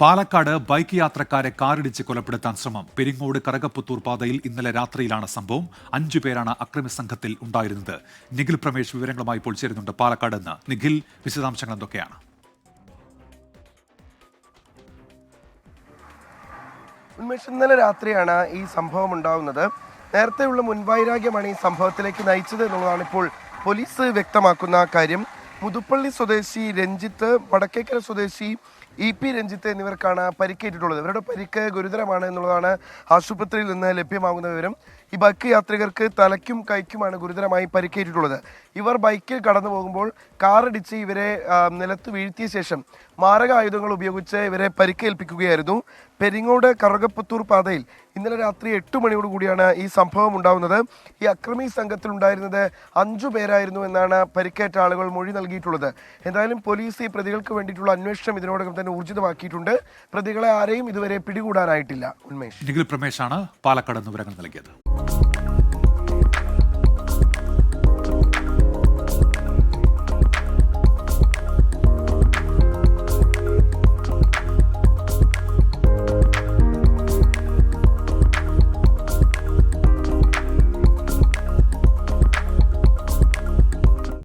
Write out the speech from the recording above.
Palakkad bike യാത്രക്കാരെ കാറിടിച്ച് കൊലപ്പെടുത്താൻ ശ്രമം. പെരിങ്ങോട് കറകപ്പുത്തൂർ പാതയിൽ ഇന്നലെ രാത്രിയിലാണ് സംഭവം. 5 പേരാണ് അക്രമി സംഘത്തിൽ ഉണ്ടായിരുന്നത്. നിഖിൽ പ്രമേഷ് വിവരങ്ങളുമായി ഇപ്പോൾ ചേരുന്നുണ്ട് പാലക്കാട് നിന്ന്. നിഖിൽ, വിശദാംശങ്ങൾ എന്തൊക്കെയാണ്? ഉന്മേഷ്, ഇന്നലെ രാത്രിയാണ് ഈ സംഭവം ഉണ്ടാകുന്നത്. നേരത്തെയുള്ള മുൻവൈരാഗ്യമാണ് ഈ സംഭവത്തിലേക്ക് നയിച്ചത് എന്നുള്ളതാണ് ഇപ്പോൾ പോലീസ് വ്യക്തമാക്കുന്ന കാര്യം. മുതുപ്പള്ളി സ്വദേശി രഞ്ജിത്ത്, വടക്കേക്കര സ്വദേശി EP രഞ്ജിത്ത് എന്നിവർക്കാണ് പരിക്കേറ്റിട്ടുള്ളത്. ഇവരുടെ പരിക്ക് ഗുരുതരമാണ് എന്നുള്ളതാണ് ആശുപത്രിയിൽ നിന്ന് ലഭ്യമാകുന്ന വിവരം. ഈ ബൈക്ക് യാത്രികർക്ക് തലയ്ക്കും കൈക്കുമാണ് ഗുരുതരമായി പരിക്കേറ്റിട്ടുള്ളത്. ഇവർ ബൈക്കിൽ കടന്നു പോകുമ്പോൾ കാറിടിച്ച് ഇവരെ നിലത്ത് വീഴ്ത്തിയ ശേഷം മാരകായുധങ്ങൾ ഉപയോഗിച്ച് ഇവരെ പരിക്കേൽപ്പിക്കുകയായിരുന്നു. പെരിങ്ങോട് കറകപ്പുത്തൂർ പാതയിൽ ഇന്നലെ രാത്രി 8 മണിയോടുകൂടിയാണ് ഈ സംഭവം ഉണ്ടാകുന്നത്. ഈ അക്രമി സംഘത്തിൽ ഉണ്ടായിരുന്നത് 5 പേരായിരുന്നു എന്നാണ് പരിക്കേറ്റ ആളുകൾ മൊഴി നൽകിയിട്ടുള്ളത്. എന്തായാലും പോലീസ് ഈ പ്രതികൾക്ക് വേണ്ടിയിട്ടുള്ള അന്വേഷണം ഇതിനോടകം തന്നെ ഊർജിതമാക്കിയിട്ടുണ്ട്. പ്രതികളെ ആരെയും ഇതുവരെ പിടികൂടാനായിട്ടില്ല. ഉന്മേഷ്, നിഖിൽ പ്രമേഷാണ് പാലക്കാട് നിന്ന് വിവരങ്ങൾ നൽകിയത്.